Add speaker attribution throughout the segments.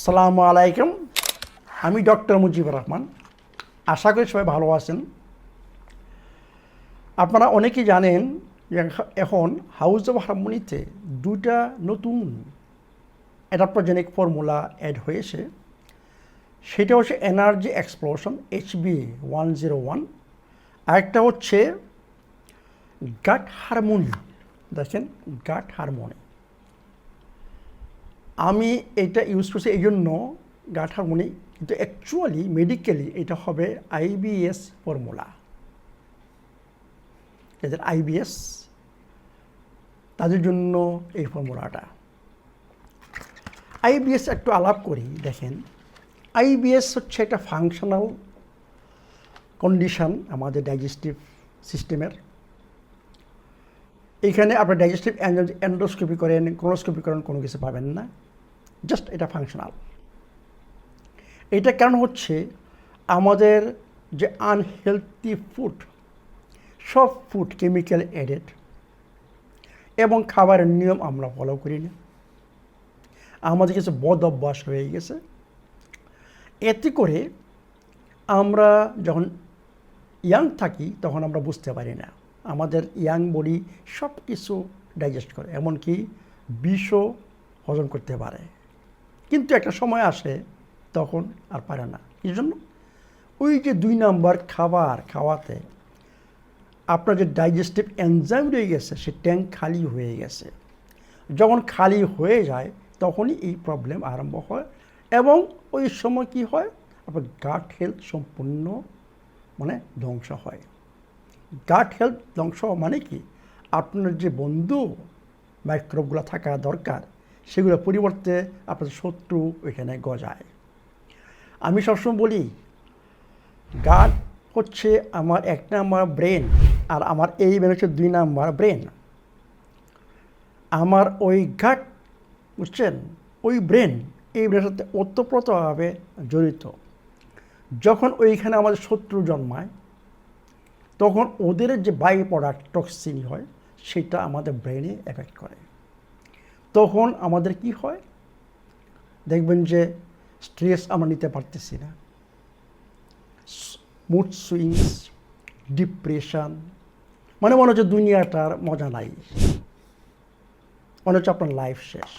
Speaker 1: আসসালামু আলাইকুম। আমি ডক্টর মুজিবুর রহমান। আশা করি সবাই ভালো আছেন। আপনারা অনেকেই জানেন যে এখন হাউস অব হারমোনিতে দুইটা নতুন অ্যাডাপ্টোজেনিক ফর্মুলা অ্যাড হয়েছে। সেটা হচ্ছে এনার্জি এক্সপ্লোশন HB101, আরেকটা হচ্ছে গাট হারমোনি। দেখেন, গাট হারমোনি আমি এটা ইউজ করছি এই জন্য, গাট হারমোনি, কিন্তু অ্যাকচুয়ালি মেডিকেলি এটা হবে IBS ফর্মুলা। এদের IBS, তাদের জন্য এই ফর্মুলাটা। IBS একটু আলাপ করি। দেখেন, IBS হচ্ছে একটা ফাংশনাল কন্ডিশন আমাদের ডাইজেস্টিভ সিস্টেমের। এইখানে আপনার ডাইজেস্টিভ এন্ডোস্কোপি করেন, ক্রোনোস্কোপি করেন, কোনো কিছু পাবেন না, জাস্ট এটা ফাংশনাল। এটা কারণ হচ্ছে আমাদের যে আনহেলথি ফুড, সব ফুড কেমিক্যাল এডেড, এবং খাবারের নিয়ম আমরা ফলো করি না। আমাদের কিছু বদ অভ্যাস হয়ে গেছে। এতে করে আমরা যখন ইয়াং থাকি তখন আমরা বুঝতে পারি না। আমাদের ইয়াং বডি সব কিছু ডাইজেস্ট করে, এমনকি বিষও হজম করতে পারে। কিন্তু একটা সময় আসে তখন আর পারে না। এই জন্য ওই যে 2 নম্বর খাবার খাওয়াতে আপনার যে ডাইজেস্টিভ এনজাইম রয়ে গেছে, সে ট্যাঙ্ক খালি হয়ে গেছে। যখন খালি হয়ে যায় তখনই এই প্রবলেম আরম্ভ হয়, এবং ওই সময় কি হয়, আপনার গাট হেলথ সম্পূর্ণ ধ্বংস হয়। গাট হেলথ ধ্বংস মানে কি, আপনার যে বন্ধু মাইক্রোবগুলো থাকা দরকার সেগুলো পরিবর্তে আপনার শত্রু ওইখানে গজায়। আমি সবসময় বলি, গাট হচ্ছে আমার 1 নম্বর ব্রেন, আর আমার এই ব্রেন হচ্ছে 2 নম্বর ব্রেন। আমার ওই গাট, বুঝছেন, ওই ব্রেন এই ব্রেনের সাথে ওতপ্রোতভাবে জড়িত। যখন ওইখানে আমাদের শত্রু জন্মায় তখন ওদের যে বাই প্রোডাক্ট টক্সিন হয় সেটা আমাদের ব্রেনে এফেক্ট করে। তখন আমাদের কি হয়, দেখবেন যে স্ট্রেস আমরা নিতে পারতেছি না, মুড সুইংস, ডিপ্রেশন, মনে হচ্ছে দুনিয়াটার মজা নাই, মনে হচ্ছে আপনার লাইফ শেষ।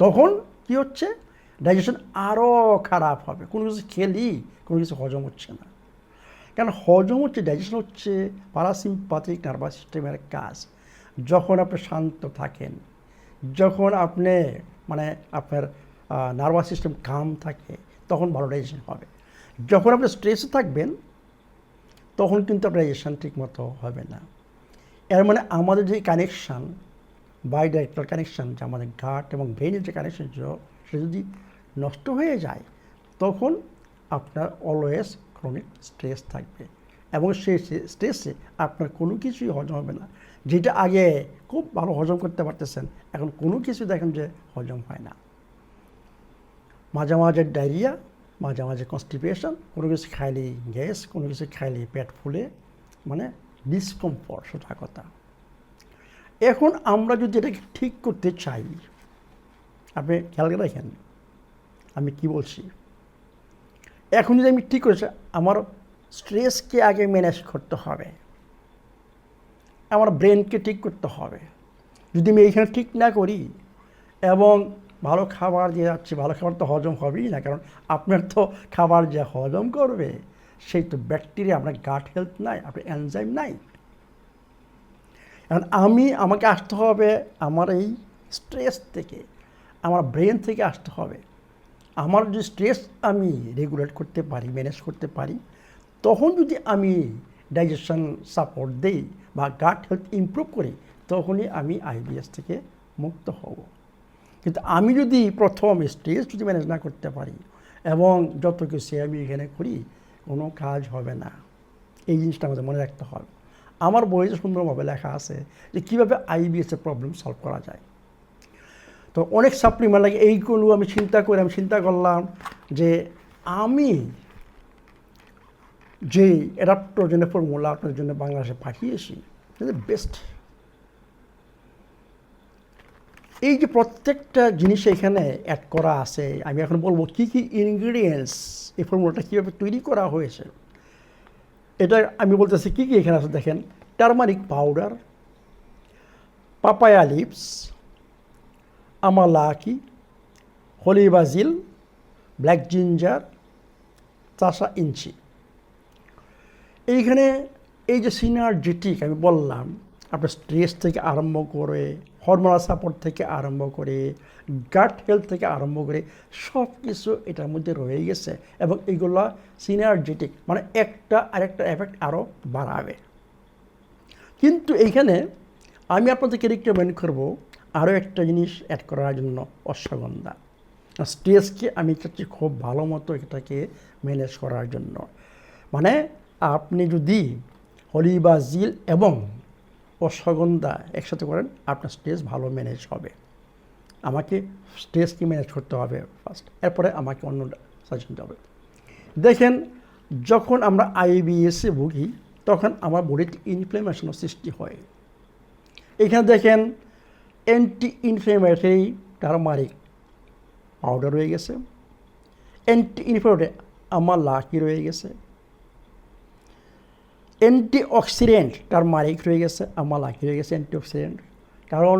Speaker 1: তখন কি হচ্ছে, ডাইজেশন আরও খারাপ হবে। কোনো কিছু খেলি কোনো কিছু হজম হচ্ছে না। কারণ হজম হচ্ছে, ডাইজেশন হচ্ছে প্যারাসিম্পাথিক নার্ভাস সিস্টেমের কাজ। যখন আপনি শান্ত থাকেন, যখন আপনি আপনার নার্ভাস সিস্টেম কাম থাকে, তখন ভালো ডাইজেশন হবে। যখন আপনি স্ট্রেসে থাকবেন তখন কিন্তু আপনার ডাইজেশন ঠিক মতো হবে না। এর আমাদের যে কানেকশান, বাইডাইরেক্টাল কানেকশান, যে আমাদের গাট এবং ব্রেনের যে কানেকশান ছিল, সে যদি নষ্ট হয়ে যায় তখন আপনার অলওয়েজ ক্রনিক স্ট্রেস থাকবে, এবং সেই স্ট্রেসে আপনার কোনো কিছুই হজম হবে না। যেটা আগে খুব ভালো হজম করতে পারতেছেন, এখন কোনো কিছু দেখেন যে হজম হয় না। মাঝে মাঝে ডায়রিয়া, মাঝে মাঝে কনস্টিপেশন, কোনো কিছু খাইলেই গ্যাস, কোনো কিছু খাইলেই পেট ফুলে, ডিসকমফর্ট, সোজা কথা। এখন আমরা যদি এটাকে ঠিক করতে চাই, আপনি খেয়াল করে রাখেন আমি কি বলছি। এখন যদি আমি ঠিক করেছি, আমার স্ট্রেসকে আগে ম্যানেজ করতে হবে, আমার ব্রেনকে ঠিক করতে হবে। যদি আমি এইখানে ঠিক না করি এবং ভালো খাবার দিয়ে যাচ্ছি, ভালো খাবার তো হজম হবেই না, কারণ আপনার তো খাবার যে হজম করবে সেই তো ব্যাকটেরিয়া, আপনার গাট হেলথ নাই, আপনার এনজাইম নাই। এখন আমাকে আসতে হবে আমার এই স্ট্রেস থেকে, আমার ব্রেন থেকে আসতে হবে। আমার যদি স্ট্রেস আমি রেগুলেট করতে পারি, ম্যানেজ করতে পারি, তখন যদি আমি ডাইজেশন সাপোর্ট দেই বা গাট হেলথ ইমপ্রুভ করি, তখনই আমি IBS থেকে মুক্ত হব। কিন্তু আমি যদি প্রথম স্ট্রেস যদি ম্যানেজ না করতে পারি এবং যত কিছু আমি এখানে করি, কোনো কাজ হবে না। এই জিনিসটা আমাদের মনে রাখতে হবে। আমার বইতে সুন্দরভাবে লেখা আছে যে কীভাবে IBS-এর প্রবলেম সলভ করা যায়। তো অনেক সাপ্লিমেন্ট লাগে, এইগুলো আমি চিন্তা করলাম যে আমি যে অ্যাডাপ্টোজেনের ফর্মুলা আপনার জন্য বাংলাদেশে পাঠিয়েছি, বেস্ট। এই যে প্রত্যেকটা জিনিস এখানে অ্যাড করা আছে, আমি এখন বলবো কী কী ইনগ্রিডিয়েন্টস এই ফর্মুলাটা কীভাবে তৈরি করা হয়েছে। এটা আমি বলতেছি কী কী এখানে আছে দেখেন। Turmeric powder, papaya leaves, amalaki, holy basil, black ginger, চাষা ইঞ্চি। এইখানে এই যে সিনার্জেটিক আমি বললাম, আপনার স্ট্রেস থেকে আরম্ভ করে, হরমোনাল সাপোর্ট থেকে আরম্ভ করে, গাট হেলথ থেকে আরম্ভ করে সব কিছু এটার মধ্যে রয়ে গেছে। এবং এইগুলো সিনার্জেটিক, মানে একটা আরেকটা এফেক্ট আরও বাড়াবে। কিন্তু এইখানে আমি আপনাদেরকে রিকমেন্ড করব আরও একটা জিনিস অ্যাড করার জন্য, অশ্বগন্ধা। স্ট্রেসকে আমি চাচ্ছি খুব ভালো মতো এটাকে ম্যানেজ করার জন্য। মানে আপনি যদি হোলি বাজিল এবং অশ্বগন্ধা একসাথে করেন, আপনার স্ট্রেস ভালো ম্যানেজ হবে। আমাকে স্ট্রেসকে ম্যানেজ করতে হবে ফার্স্ট, এরপরে আমাকে অন্য সাজেশন দেওয়া হবে। দেখেন, যখন আমরা আইবিএসে ভুগি তখন আমার বডিতে ইনফ্লেমেশনের সৃষ্টি হয়। এখানে দেখেন অ্যান্টি ইনফ্লেমেটরি টারমারিক পাউডার রয়ে গেছে, অ্যান্টি ইনফ্লেমেটরি আমালাকি রয়ে গেছে, অ্যান্টিঅক্সিডেন্ট টারমারিক রয়ে গেছে, আমালাকি রয়ে গেছে অ্যান্টিঅক্সিডেন্ট। কারণ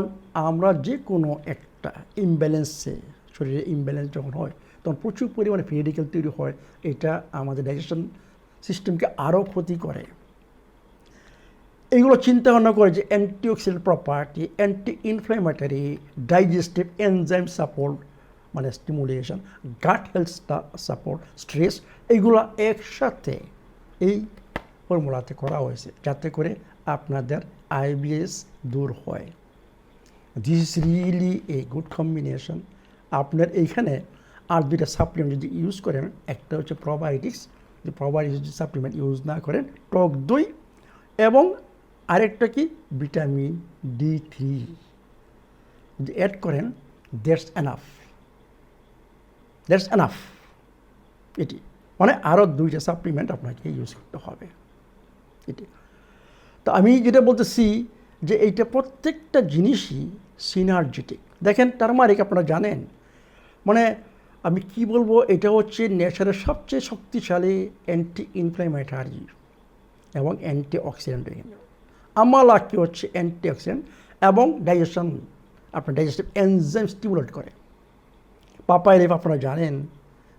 Speaker 1: আমরা যে কোনো একটা ইমব্যালেন্সে, শরীরে ইমব্যালেন্স যখন হয় তখন প্রচুর পরিমাণে ফ্রি রেডিক্যাল তৈরি হয়। এটা আমাদের ডাইজেশন সিস্টেমকে আরও ক্ষতি করে। এইগুলো চিন্তা ভাবনা করে যে antioxidant property, anti inflammatory, digestive enzyme support মানে stimulation, gut health support, stress, এইগুলো একসাথে এই ফর্মুলাতে করা হয়েছে যাতে করে আপনাদের আইবিএস দূর হয়। This is really a good combination. আপনার এইখানে আর দুইটা সাপ্লিমেন্ট যদি ইউজ করেন, একটা হচ্ছে প্রোবায়োটিক্স, যে প্রোবায়োটিক্স যদি সাপ্লিমেন্ট ইউজ না করেন, টক দই, এবং আরেকটা কি ভিটামিন D3 যদি অ্যাড করেন, দ্যাটস এনাফ। এটি মানে আরও দুইটা সাপ্লিমেন্ট আপনাকে ইউজ করতে হবে এটি। তো আমি যেটা বলতেছি যে এইটা প্রত্যেকটা জিনিসই সিনার্জেটিক। দেখেন টারমারিক আপনারা জানেন, মানে আমি কি বলবো, এটা হচ্ছে নেচারের সবচেয়ে শক্তিশালী অ্যান্টি ইনফ্ল্যামেটরি এবং অ্যান্টি অক্সিডেন্ট। আমালাকি হচ্ছে অ্যান্টি অক্সিডেন্ট এবং ডাইজেশন, আপনার ডাইজেস্টিভ এনজাইম স্টিমুলেট করে। পাপায়া লিভ আপনারা জানেন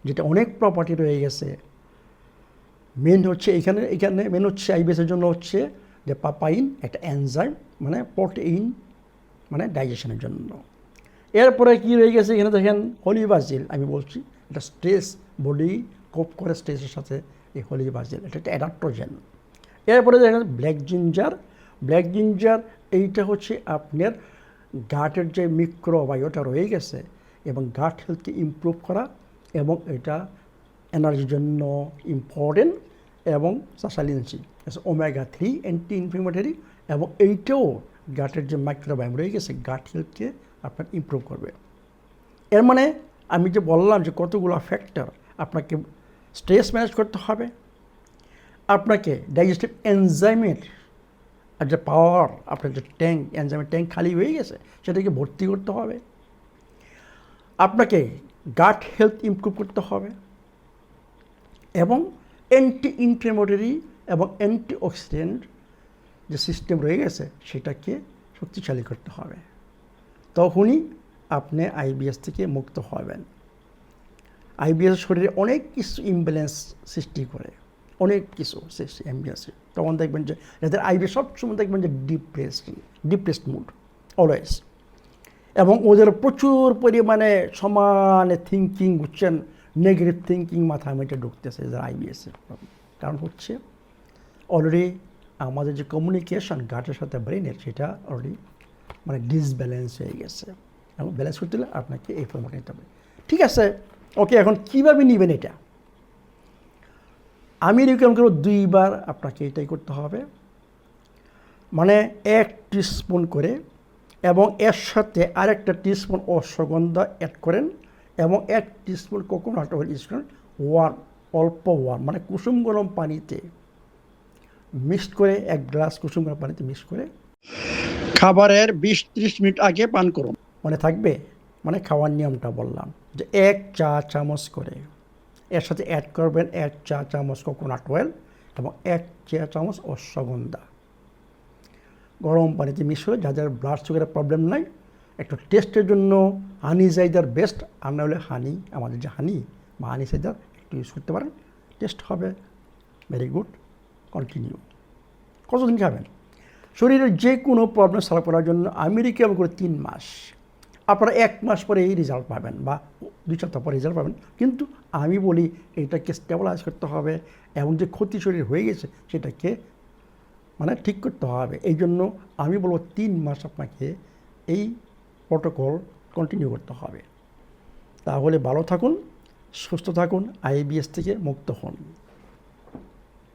Speaker 1: যেটা অনেক প্রপার্টি রয়ে গেছে। মেন হচ্ছে এখানে মেন হচ্ছে আইবিএসের জন্য হচ্ছে যে পাপাইন একটা এনজাইম, মানে প্রোটিন, মানে ডাইজেশনের জন্য। এরপরে কি রয়ে গেছে এখানে দেখেন, হোলি বাজিল। আমি বলছি এটা স্ট্রেস, বডি কোপ করে স্ট্রেসের সাথে এই হোলি বাজিল, এটা একটা অ্যাডাপ্টোজেন। এরপরে দেখেন ব্ল্যাক জিঞ্জার, এইটা হচ্ছে আপনার গাটের যে মিক্রোবায়োটা রয়ে গেছে এবং গাট হেলথকে ইমপ্রুভ করা, এবং এটা এনার্জির জন্য ইম্পর্টেন্ট। এবং সাসালিনসি ওমেগা-3 অ্যান্টি ইনফ্লেমেটরি, এবং এইটাও গাটের যে মাইক্রোবায়োম রয়ে গেছে গাট হেলথকে আপনার ইমপ্রুভ করবে। এর মানে আমি যে বললাম যে কতগুলো ফ্যাক্টর, আপনাকে স্ট্রেস ম্যানেজ করতে হবে, আপনাকে ডাইজেস্টিভ এনজাইমের যে পাওয়ার, আপনার যে ট্যাঙ্ক, এনজাইমের ট্যাঙ্ক খালি হয়ে গেছে সেটাকে ভর্তি করতে হবে, আপনাকে গাট হেলথ ইমপ্রুভ করতে হবে, এবং অ্যান্টি ইনফ্লেমেটরি এবং অ্যান্টি অক্সিডেন্ট যে সিস্টেম রয়ে গেছে সেটাকে শক্তিশালী করতে হবে। তখনই আপনি আইবিএস থেকে মুক্ত হবেন। আইবিএস শরীরে অনেক কিছু ইমব্যালেন্স সৃষ্টি করে, অনেক কিছু আইবিএসে। তখন দেখবেন যে যাদের আইবিএস সবসময় দেখবেন যে ডিপ্রেসড মুড অলওয়েজ, এবং ওদের প্রচুর পরিমাণে সমানে থিঙ্কিং, বুঝছেন, নেগেটিভ থিঙ্কিং মাথায় মধ্যে ঢুকতেছে যারা আইবিএসের। কারণ হচ্ছে অলরেডি আমাদের যে কমিউনিকেশন গাটের সাথে ব্রেনের, সেটা অলরেডি মানে ডিসব্যালেন্স হয়ে গেছে, এবং ব্যালেন্স করতে হলে আপনাকে এই ফর্মুলা নিতে হবে। ঠিক আছে, ওকে, এখন কীভাবে নেবেন এটা আমি রিকমেন্ড করব 2 বার আপনাকে এটাই করতে হবে। মানে 1 টিস্পুন করে, এবং এর সাথে আরেকটা টিস্পুন অশ্বগন্ধা অ্যাড করেন, এবং 1 টিস্পুন কোকোনাট অয়েল ইউজ করেন। অল্প ওয়ার্ম মানে কুসুম গরম পানিতে মিক্সড করে, 1 গ্লাস কুসুম গরম পানিতে মিক্স করে খাবারের 20-30 মিনিট আগে পান করুন। মনে থাকবে? মানে খাওয়ার নিয়মটা বললাম যে 1 চা চামচ করে, এর সাথে অ্যাড করবেন 1 চা চামচ কোকোনাট অয়েল এবং 1 চা চামচ অশ্বগন্ধা। গরম পানিতে মিশিয়ে যাদের ব্লাড সুগারের প্রবলেম নাই, একটু টেস্টের জন্য হানি সাইডার বেস্ট, আর না হলে হানি, আমাদের যে হানি বা হানি সাইডার একটু ইউজ করতে পারেন, টেস্ট হবে ভেরি গুড। কন্টিনিউ। কতদিন খাবেন? শরীরের যে কোনো প্রবলেম সলভ করার জন্য আমি রিকভার করে 3 মাস। আপনারা 1 মাস পরে এই রেজাল্ট পাবেন বা 2 সপ্তাহ পরে রেজাল্ট পাবেন, কিন্তু আমি বলি এটাকে স্টেবিলাইজ করতে হবে এবং যে ক্ষতি শরীর হয়ে গেছে সেটাকে মানে ঠিক করতে হবে। এই জন্য আমি বলবো 3 মাস আপনাকে এই প্রোটোকল কন্টিনিউ করতে হবে। তাহলে ভালো থাকুন, সুস্থ থাকুন, আইবিএস থেকে মুক্ত হন।